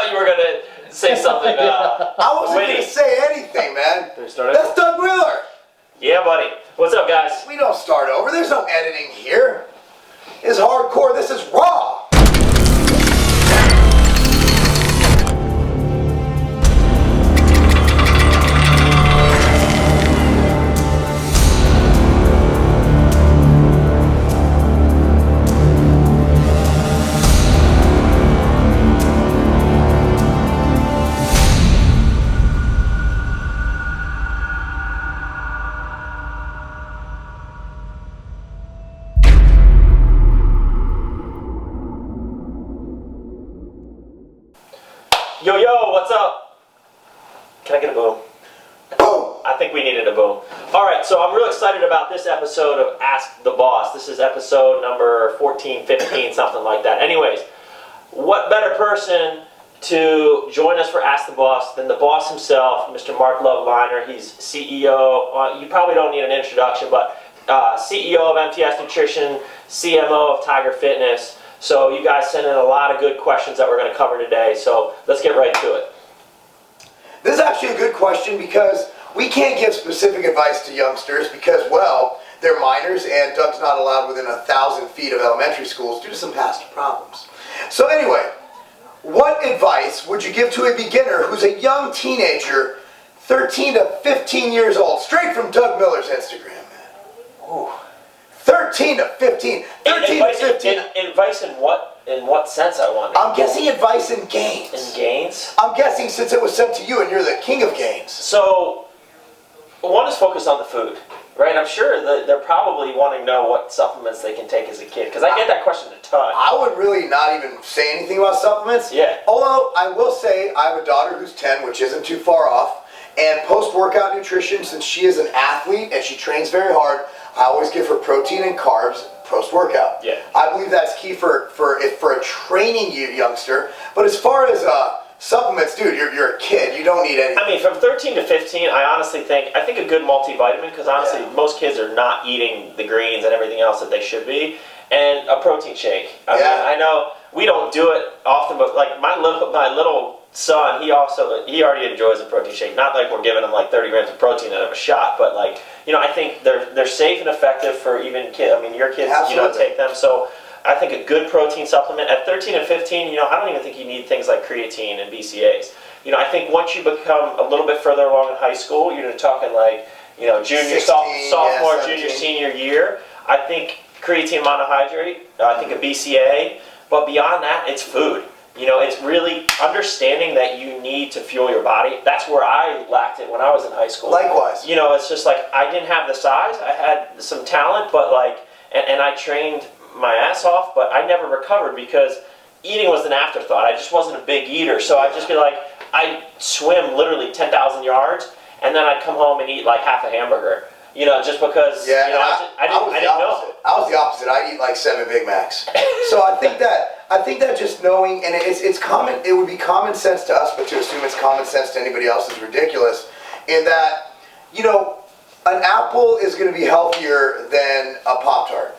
thought you were gonna say something. I wasn't gonna say anything, man. That's Doug Wheeler. Yeah, buddy. What's up, guys? We don't start over. There's no editing here. This is hardcore. This is raw. Yo, what's up? Can I get a boom? Boom! I think we needed a boom. Alright, so I'm real excited about this episode of Ask the Boss. This is episode number 14, 15, something like that. Anyways, what better person to join us for Ask the Boss than the boss himself, Mr. Marc Lobliner. He's CEO, you probably don't need an introduction, but CEO of MTS Nutrition, CMO of Tiger Fitness. So you guys sent in a lot of good questions that we're going to cover today, so let's get right to it. This is actually a good question because we can't give specific advice to youngsters because, well, they're minors and Doug's not allowed within 1,000 feet of elementary schools due to some past problems. So anyway, what advice would you give to a beginner who's a young teenager, 13 to 15 years old, straight from Doug Miller's Instagram, man? Ooh. 13 to 15. 13 to 15. Advice in what sense, I wonder? I'm guessing advice in gains. In gains? I'm guessing since it was sent to you and you're the king of gains. So, one is focused on the food, right? I'm sure that they're probably wanting to know what supplements they can take as a kid, because I get that question a ton. I would really not even say anything about supplements. Yeah. Although, I will say, I have a daughter who's 10, which isn't too far off, and post-workout nutrition, since she is an athlete and she trains very hard, I always give her protein and carbs post-workout. Yeah. I believe that's key for a training youngster. But as far as supplements, dude, you're a kid. You don't need anything. I mean, from 13 to 15, I think a good multivitamin, because honestly, most kids are not eating the greens and everything else that they should be, and a protein shake. I mean, I know we don't do it often, but like my little son, he already enjoys a protein shake. Not like we're giving him like 30 grams of protein out of a shot, but like, I think they're safe and effective for even kids. I mean, your kids, take them. So I think a good protein supplement at 13 and 15, I don't even think you need things like creatine and BCAAs. I think once you become a little bit further along in high school, you're talking like, junior, 16, sophomore, junior, senior year. I think creatine monohydrate, I think a BCAA, but beyond that, it's food. It's really understanding that you need to fuel your body. That's where I lacked it when I was in high school. Likewise. It's just like I didn't have the size. I had some talent, but and I trained my ass off, but I never recovered because eating was an afterthought. I just wasn't a big eater. So I'd just be like, I'd swim literally 10,000 yards, and then I'd come home and eat like half a hamburger. Just because, I didn't know. I was the opposite. I'd eat like 7 Big Macs. So I think that just knowing, and it's common, it would be common sense to us, but to assume it's common sense to anybody else is ridiculous, in that, an apple is going to be healthier than a Pop-Tart.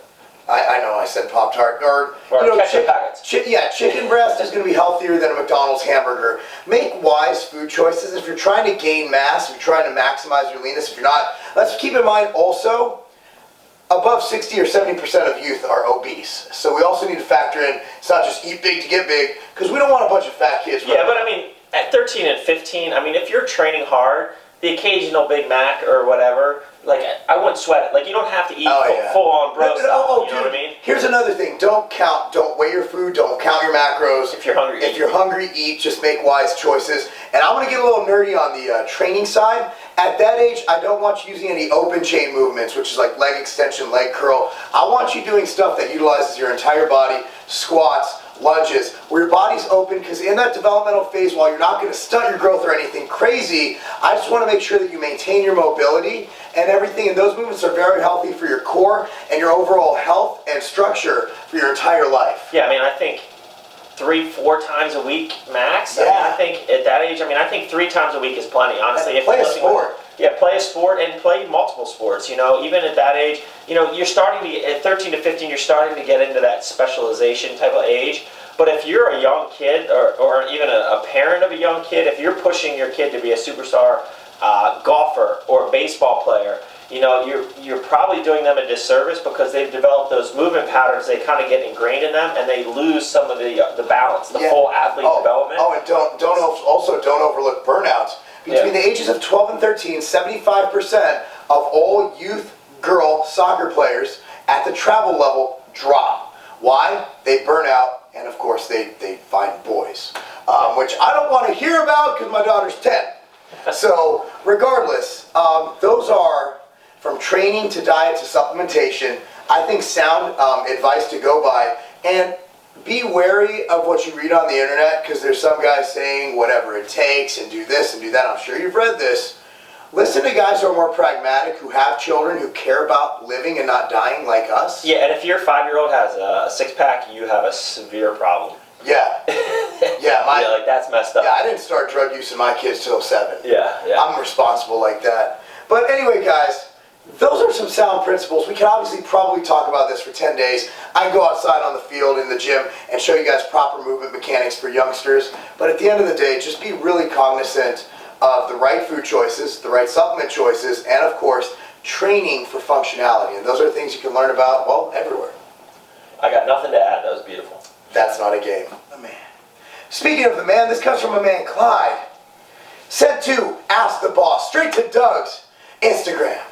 I know I said Pop-Tart. Or ketchup packets. Chicken breast is going to be healthier than a McDonald's hamburger. Make wise food choices. If you're trying to gain mass, if you're trying to maximize your leanness, if you're not, let's keep in mind also, above 60 or 70% of youth are obese. So we also need to factor in, it's not just eat big to get big, because we don't want a bunch of fat kids. Yeah, but I mean, at 13 and 15, if you're training hard, the occasional Big Mac or whatever, like, I wouldn't sweat it. Like, you don't have to eat full-on bro stuff, you know what I mean? Here's another thing. Don't weigh your food, don't count your macros. If you're hungry, If you're hungry, eat. Just make wise choices. And I'm going to get a little nerdy on the training side. At that age, I don't want you using any open chain movements, which is like leg extension, leg curl. I want you doing stuff that utilizes your entire body, squats, lunges, where your body's open, because in that developmental phase, while you're not going to stunt your growth or anything crazy, I just want to make sure that you maintain your mobility and everything, and those movements are very healthy for your core and your overall health and structure for your entire life. Yeah, I think 3-4 times a week max. Yeah. I think at that age, I think 3 times a week is plenty, honestly. And play a sport. Play a sport and play multiple sports. Even at that age, you're starting to, at 13 to 15, you're starting to get into that specialization type of age. But if you're a young kid or even a parent of a young kid, if you're pushing your kid to be a superstar golfer or a baseball player, you're probably doing them a disservice because they've developed those movement patterns. They kind of get ingrained in them, and they lose some of the balance, the full athlete development. Oh, and don't overlook burnouts. Between the ages of 12 and 13, 75% of all youth girl soccer players at the travel level drop. Why? They burn out, and of course they find boys, which I don't want to hear about because my daughter's 10. So regardless, those are from training to diet to supplementation. I think sound advice to go by, and be wary of what you read on the internet because there's some guys saying whatever it takes and do this and do that. I'm sure you've read this. Listen to guys who are more pragmatic, who have children, who care about living and not dying like us. Yeah, and if your 5-year-old has a six-pack, you have a severe problem. Yeah. Like that's messed up. Yeah, I didn't start drug use in my kids till 7. Yeah. I'm responsible like that. But anyway, guys, those are some sound principles. We can obviously probably talk about this for 10 days. I can go outside on the field in the gym and show you guys proper movement mechanics for youngsters. But at the end of the day, just be really cognizant of the right food choices, the right supplement choices, and of course, training for functionality. And those are things you can learn about, well, everywhere. I got nothing to add. That was beautiful. That's not a game. The man. Speaking of the man, this comes from a man, Clyde. Sent to Ask the Boss, straight to Doug's Instagram.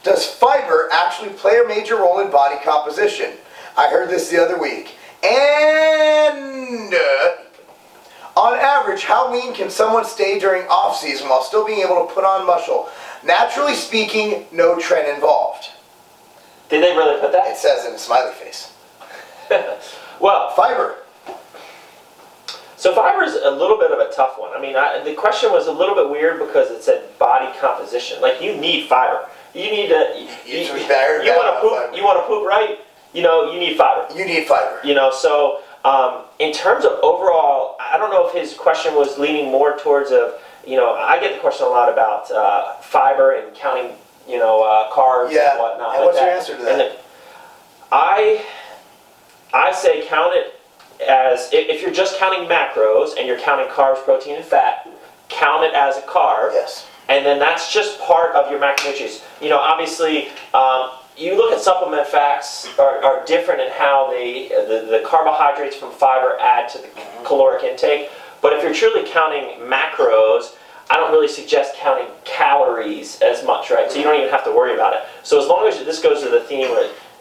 Does fiber actually play a major role in body composition? I heard this the other week. And on average, how lean can someone stay during off-season while still being able to put on muscle? Naturally speaking, no trend involved. Did they really put that? It says in a smiley face. Well, Fiber. So fiber is a little bit of a tough one. I mean, the question was a little bit weird because it said body composition. Like, you need fiber. You need to. You want to poop. You want to poop right. You need fiber. You need fiber. So in terms of overall, I don't know if his question was leaning more towards I get the question a lot about fiber and counting, carbs and whatnot. And what's your answer to that? And I say count it as, if you're just counting macros and you're counting carbs, protein, and fat, count it as a carb. Yes. And then that's just part of your macronutrients. Obviously, you look at supplement facts are different in how the carbohydrates from fiber add to the caloric intake. But if you're truly counting macros, I don't really suggest counting calories as much, right? So you don't even have to worry about it. So as long as, this goes to the theme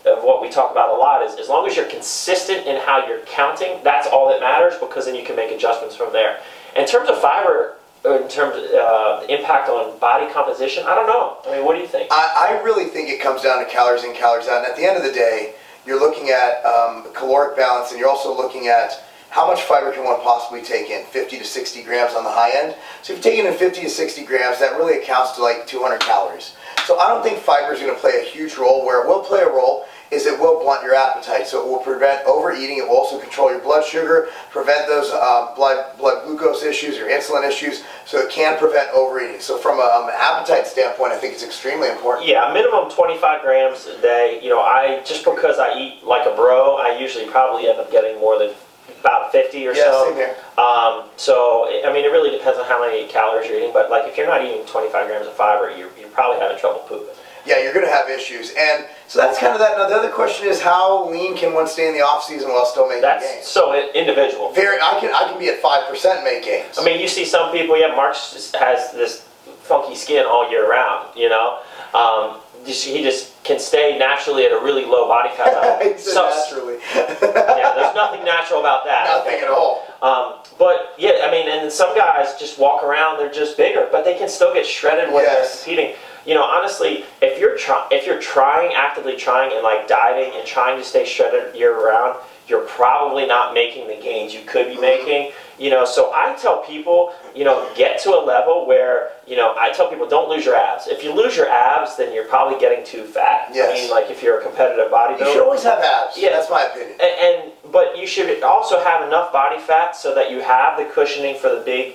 of what we talk about a lot, is as long as you're consistent in how you're counting, that's all that matters, because then you can make adjustments from there. In terms of fiber, in terms of impact on body composition, I don't know. I mean, what do you think? I really think it comes down to calories in, calories out. And at the end of the day, you're looking at caloric balance, and you're also looking at how much fiber can one possibly take in, 50 to 60 grams on the high end. So if you're taking in 50 to 60 grams, that really accounts to like 200 calories. So I don't think fiber is going to play a huge role. Where it will play a role is it will blunt your appetite. So it will prevent overeating. It will also control your blood sugar, prevent those blood glucose issues or insulin issues. So it can prevent overeating. So from an appetite standpoint, I think it's extremely important. Yeah, minimum 25 grams a day. Just because I eat like a bro, I usually probably end up getting more than about 50 or so. Yeah, same here. So, I mean, it really depends on how many calories you're eating, but like if you're not eating 25 grams of fiber, you're probably having trouble pooping. Yeah, you're going to have issues. And so that's kind of that. Now, the other question is, how lean can one stay in the off-season while still making gains? That's so individual. I can be at 5% and make gains. I mean, you see some people, Mark has this funky skin all year round, he just can stay naturally at a really low body fat level. Naturally. Yeah, there's nothing natural about that. Nothing at all. But yeah, I mean, and some guys just walk around, they're just bigger, but they can still get shredded when they're competing. Honestly, if you're actively trying and like dieting and trying to stay shredded year round, you're probably not making the gains you could be making. So I tell people, get to a level where, I tell people don't lose your abs. If you lose your abs, then you're probably getting too fat. Yes. I mean, like if you're a competitive bodybuilder. You should always have abs. Yeah. That's my opinion. but you should also have enough body fat so that you have the cushioning for the big,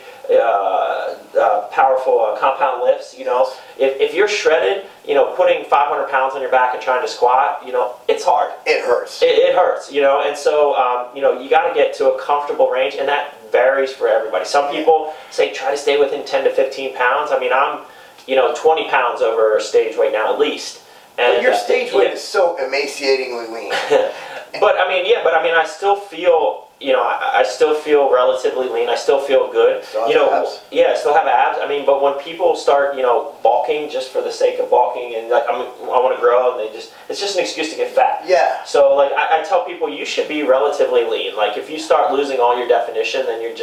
powerful compound lifts. You know, if you're shredded, you know, putting 500 pounds on your back and trying to squat, you know, it's hard. It hurts. It hurts, you know, and so, you know, you got to get to a comfortable range, and that varies for everybody. Some people say try to stay within 10 to 15 pounds. I mean, I'm, you know, 20 pounds over stage weight now at least. And but your stage weight is so emaciatingly lean. But I mean, I still feel, you know, I still feel relatively lean. I still feel good. Still you know, abs. yeah, I still have abs. I mean, but when people start, you know, bulking just for the sake of bulking and like I want to grow, and it's just an excuse to get fat. Yeah. So like I tell people, you should be relatively lean. Like if you start losing all your definition, then you're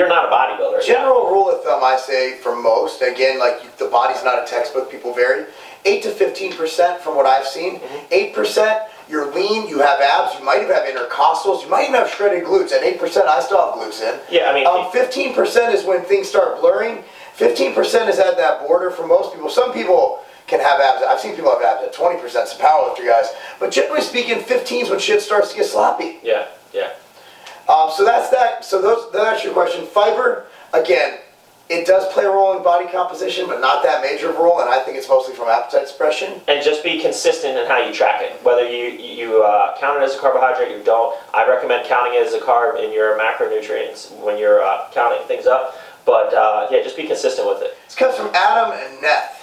not a bodybuilder. General rule of thumb, I say, for most, again, like the body's not a textbook, people vary. 8 to 15% from what I've seen. 8%, you're lean, you have abs, you might even have intercostals, you might even have shredded glutes. At 8%, I still have glutes in. Yeah, I mean, 15% is when things start blurring. 15% is at that border for most people. Some people can have abs. I've seen people have abs at 20%, some powerlifter guys. But generally speaking, 15 is when shit starts to get sloppy. Yeah. So that's that. So that's your question. Fiber, again, it does play a role in body composition, but not that major of a role, and I think it's mostly from appetite suppression. And just be consistent in how you track it. Whether you count it as a carbohydrate, you don't. I recommend counting it as a carb in your macronutrients when you're counting things up. But yeah, just be consistent with it. This comes from Adam and Neth.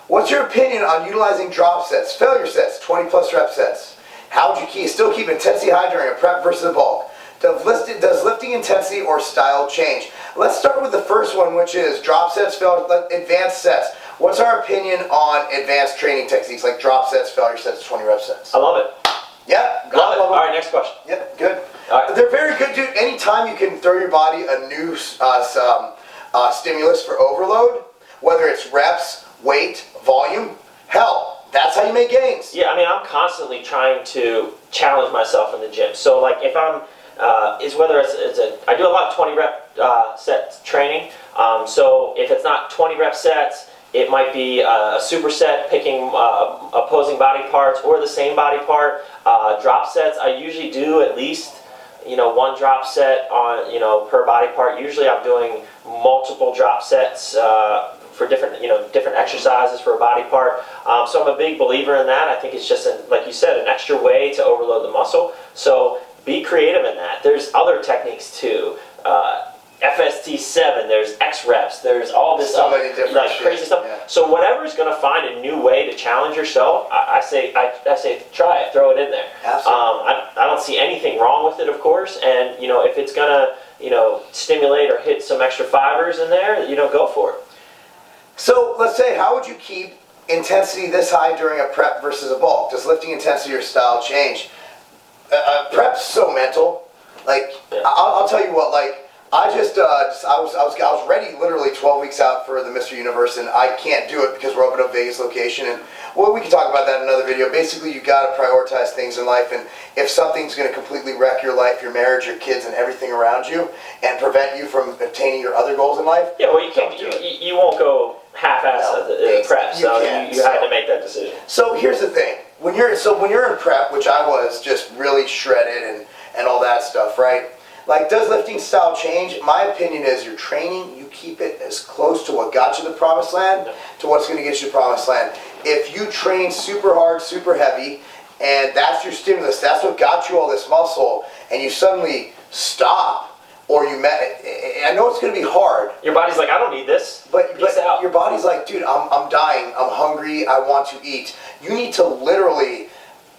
What's your opinion on utilizing drop sets, failure sets, 20 plus rep sets? How would you still keep intensity high during a prep versus a bulk? Does lifting intensity or style change? Let's start with the first one, which is drop sets, advanced sets. What's our opinion on advanced training techniques like drop sets, failure sets, 20 rep sets? I love it. Yeah, Love it. All right, next question. Yep, good. All right. They're very good, dude. Anytime you can throw your body a new stimulus for overload, whether it's reps, weight, volume, hell, that's how you make gains. Yeah, I mean, I'm constantly trying to challenge myself in the gym. So, like, if I'm, I do a lot of 20 rep set training. So if it's not 20 rep sets, it might be a superset picking opposing body parts or the same body part. Drop sets, I usually do at least, you know, one drop set on, you know, per body part. Usually I'm doing multiple drop sets for different, you know, different exercises for a body part. So I'm a big believer in that. I think it's just, like you said, an extra way to overload the muscle. So be creative in that. There's other techniques too. FST7, there's X reps, there's all this so stuff, many different like crazy stuff. Yeah. So whatever's going to find a new way to challenge yourself, I say try it, throw it in there. Absolutely. I don't see anything wrong with it, of course. And you know, if it's going to, you know, stimulate or hit some extra fibers in there, you know, go for it. So let's say, how would you keep intensity this high during a prep versus a bulk? Does lifting intensity or style change? Prep's so mental. Like, yeah. I'll tell you what. Like, I was ready literally 12 weeks out for the Mr. Universe, and I can't do it because we're opening up Vegas location. And well, we can talk about that in another video. Basically, you got to prioritize things in life, and if something's going to completely wreck your life, your marriage, your kids, and everything around you, and prevent you from attaining your other goals in life, yeah, well, you can't. You won't go half-ass at the prep, so you had to make that decision. So here's the thing: when you're in prep, which I was just really shredded and all that stuff, right? Like, does lifting style change? My opinion is your training, you keep it as close to what got you to the promised land to what's going to get you to the promised land. If you train super hard, super heavy, and that's your stimulus, that's what got you all this muscle, and you suddenly stop, or I know it's going to be hard. Your body's like, I don't need this. But your body's like, dude, I'm dying, I'm hungry, I want to eat. You need to literally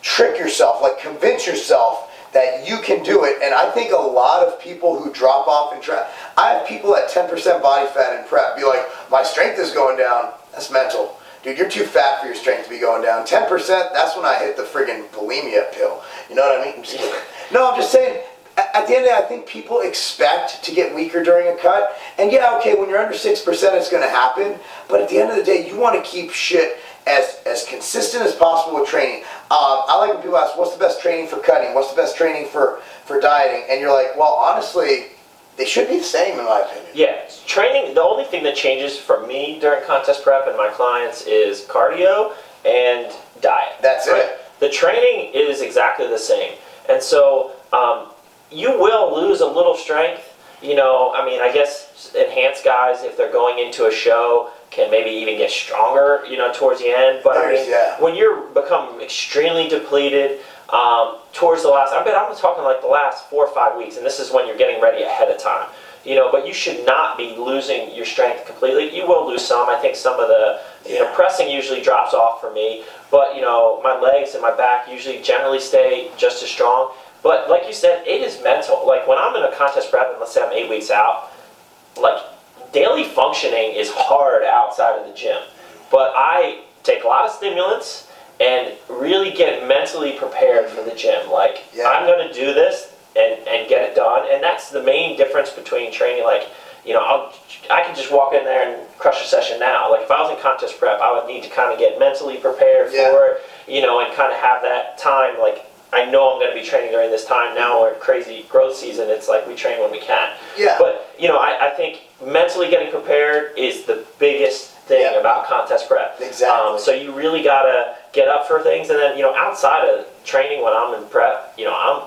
trick yourself, like convince yourself that you can do it. And I think a lot of people who drop off in prep, I have people at 10% body fat in prep be like, my strength is going down. That's mental. Dude, you're too fat for your strength to be going down. 10%, that's when I hit the friggin' bulimia pill. You know what I mean? I'm just kidding. No, I'm just saying, at the end of the day, I think people expect to get weaker during a cut. And yeah, okay, when you're under 6%, it's going to happen. But at the end of the day, you want to keep shit as consistent as possible with training. I like when people ask, what's the best training for cutting? What's the best training for dieting? And you're like, well, honestly, they should be the same in my opinion. Yeah, training, the only thing that changes for me during contest prep and my clients is cardio and diet. That's right? it. The training is exactly the same. And so you will lose a little strength. I guess enhanced guys, if they're going into a show, can maybe even get stronger, towards the end. But when you're become extremely depleted towards the last, I'm talking like the last 4 or 5 weeks, and this is when you're getting ready ahead of time. But you should not be losing your strength completely. You will lose some. I think some of the pressing usually drops off for me, but my legs and my back usually generally stay just as strong. But like you said, it is mental. Like when I'm in a contest prep and let's say I'm 8 weeks out, like daily functioning is hard outside of the gym. But I take a lot of stimulants and really get mentally prepared for the gym. Like I'm going to do this and get it done. And that's the main difference between training. Like, I can just walk in there and crush a session now. Like if I was in contest prep, I would need to kind of get mentally prepared for it, and kind of have that time. Like I know I'm going to be training during this time. Now we're in crazy growth season. It's like we train when we can. Yeah. But, I think mentally getting prepared is the biggest thing about contest prep. Exactly. So you really got to get up for things. And then, outside of training when I'm in prep, I'm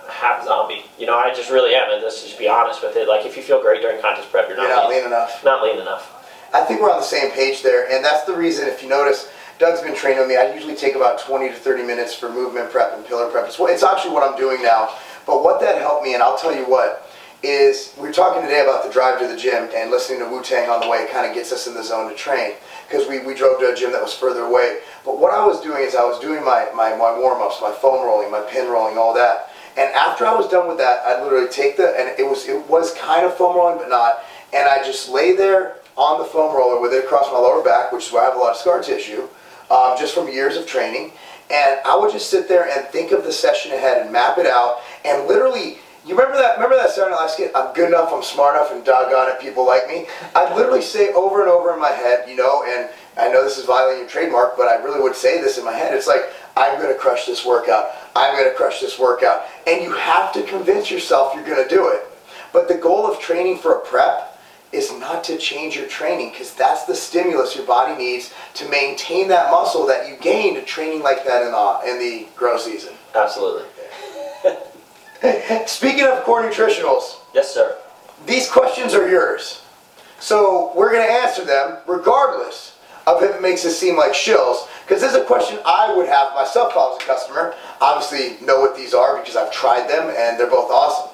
half zombie. I just really am. And let's just be honest with it. Like if you feel great during contest prep, you're not lean enough. Not lean enough. I think we're on the same page there. And that's the reason, if you notice, Doug's been training with me. I usually take about 20 to 30 minutes for movement prep and pillar prep. It's actually what I'm doing now. But what that helped me, and I'll tell you what, is we were talking today about the drive to the gym and listening to Wu-Tang on the way. It kind of gets us in the zone to train because we drove to a gym that was further away. But what I was doing is I was doing my warm-ups, my foam rolling, my pin rolling, all that. And after I was done with that, I'd literally take and it was kind of foam rolling, but not. And I just lay there on the foam roller with it across my lower back, which is where I have a lot of scar tissue. Just from years of training, and I would just sit there and think of the session ahead and map it out, and literally, you remember that Saturday Night Live skit, I'm good enough, I'm smart enough, and doggone it, people like me? I'd literally say over and over in my head, and I know this is violating your trademark, but I really would say this in my head, it's like, I'm going to crush this workout, I'm going to crush this workout, and you have to convince yourself you're going to do it. But the goal of training for a prep is not to change your training, because that's the stimulus your body needs to maintain that muscle that you gained training like that in the growth season. Absolutely. Speaking of core nutritionals. Yes, sir. These questions are yours. So we're going to answer them regardless of if it makes us seem like shills, because this is a question I would have myself if I was a customer. Obviously know what these are because I've tried them and they're both awesome.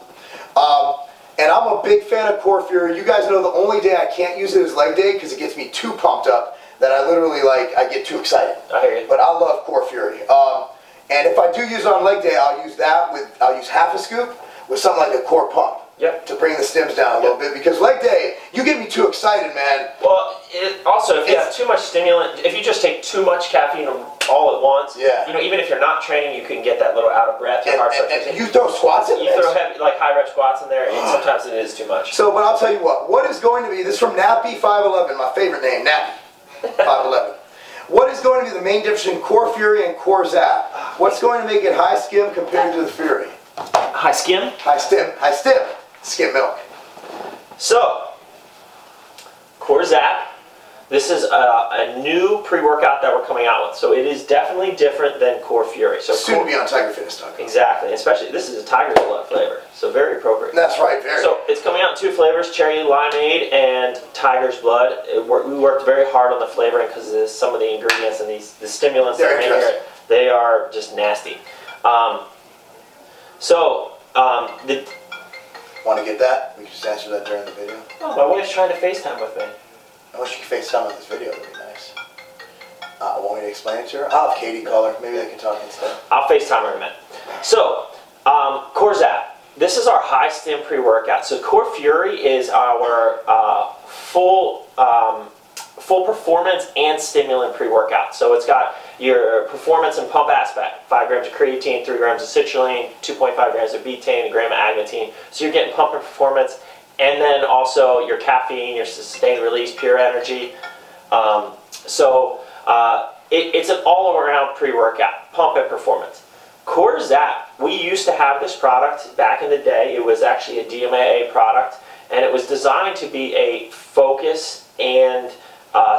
And I'm a big fan of Core Fury. You guys know the only day I can't use it is leg day because it gets me too pumped up that I literally I get too excited. I hear you. But I love Core Fury. And if I do use it on leg day, I'll use half a scoop with something like a core pump. Yep. To bring the stims down a little bit, because leg day, you get me too excited, man. Well, also, if you have too much stimulant, if you just take too much caffeine all at once, even if you're not training, you can get that little out of breath. And you throw squats in there? You throw heavy, like high rep squats in there, and sometimes it is too much. So, but I'll tell you what is going to be, this is from Nappy511, my favorite name, Nappy511. What is going to be the main difference in Core Fury and Core Zap? What's going to make it high skim compared to the Fury? High skim? High stim. Skim milk. So, Core Zap, this is a new pre-workout that we're coming out with. So it is definitely different than Core Fury. So soon to be on TigerFitness.com. Exactly, especially this is a tiger's blood flavor, so very appropriate. That's right, very. So it's coming out in 2 flavors, cherry limeade and tiger's blood. We worked very hard on the flavoring because some of the ingredients and the stimulants that are in here, they are just nasty. Want to get that? We can just answer that during the video. Oh, my wife's trying to FaceTime with me. I wish you could FaceTime on this video. That'd be nice. Want me to explain it to her? I'll have Katie call her. Maybe they can talk instead. I'll FaceTime her in a minute. So, Core Zap. This is our high stim pre-workout. So Core Fury is our full performance and stimulant pre-workout. So it's got your performance and pump aspect, 5 grams of creatine, 3 grams of citrulline, 2.5 grams of betaine, a gram of agmatine. So you're getting pump and performance, and then also your caffeine, your sustained release, pure energy. It's an all-around pre-workout, pump and performance. Core Zap, we used to have this product back in the day. It was actually a DMAA product, and it was designed to be a focus and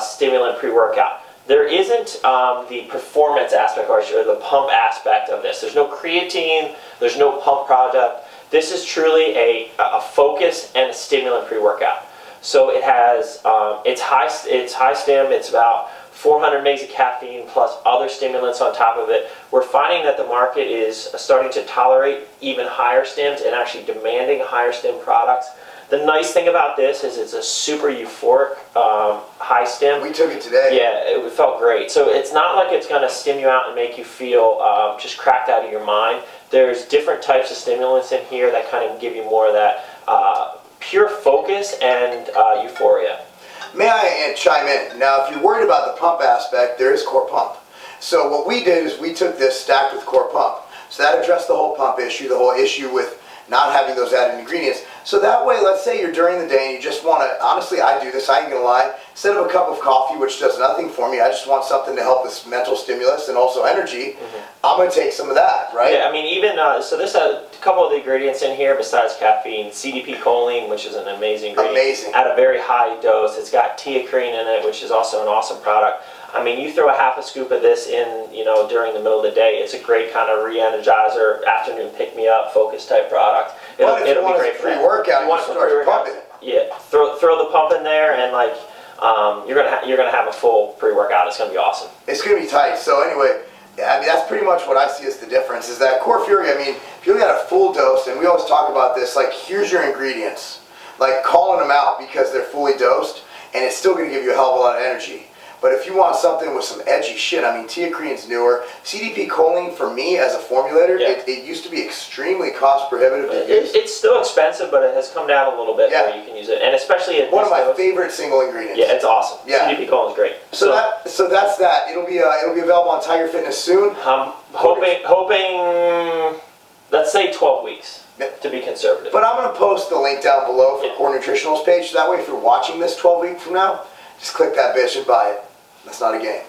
stimulant pre-workout. there isn't the performance aspect or the pump aspect of this. There's no creatine, there's no pump product. This is truly a focus and a stimulant pre-workout. So it has it's high stim. It's about 400 mg of caffeine plus other stimulants on top of it. We're finding that the market is starting to tolerate even higher stims and actually demanding higher stim products. The nice thing about this is it's a super euphoric high stim. We took it today. Yeah, it felt great. So it's not like it's going to stim you out and make you feel just cracked out of your mind. There's different types of stimulants in here that kind of give you more of that pure focus and euphoria. May I chime in? Now, if you're worried about the pump aspect, there is Core Pump. So what we did is we took this stacked with Core Pump. So that addressed the whole pump issue, the whole issue with not having those added ingredients. So that way, let's say you're during the day and you just want to, honestly, I do this, I ain't gonna lie, instead of a cup of coffee, which does nothing for me, I just want something to help with mental stimulus and also energy, I'm gonna take some of that, right? Yeah, I mean, even, so this has a couple of the ingredients in here besides caffeine. CDP choline, which is an amazing ingredient. Amazing. At a very high dose. It's got teacrine in it, which is also an awesome product. I mean, you throw a half a scoop of this in, you know, during the middle of the day, it's a great kind of re-energizer, afternoon pick-me-up, focus type product. It'll be great for pre-workout. You want to start pumping it. Yeah, throw the pump in there, and like you're gonna have a full pre-workout. It's gonna be awesome. It's gonna be tight. So anyway, I mean that's pretty much what I see as the difference. Is that Core Fury? I mean, if you look at a full dose, and we always talk about this, like here's your ingredients, like calling them out because they're fully dosed, and it's still gonna give you a hell of a lot of energy. But if you want something with some edgy shit, I mean, teacrine's newer. CDP choline, for me as a formulator, it used to be extremely cost prohibitive to use. It's still expensive, but it has come down a little bit where you can use it, and especially at one of my favorite single ingredients. Yeah, it's awesome. Yeah. CDP choline is great. So that's that. It'll be available on Tiger Fitness soon. Hoping, let's say 12 weeks to be conservative. But I'm going to post the link down below for Core Nutritionals page. So that way, if you're watching this 12 weeks from now, just click that bitch and buy it. That's not a game.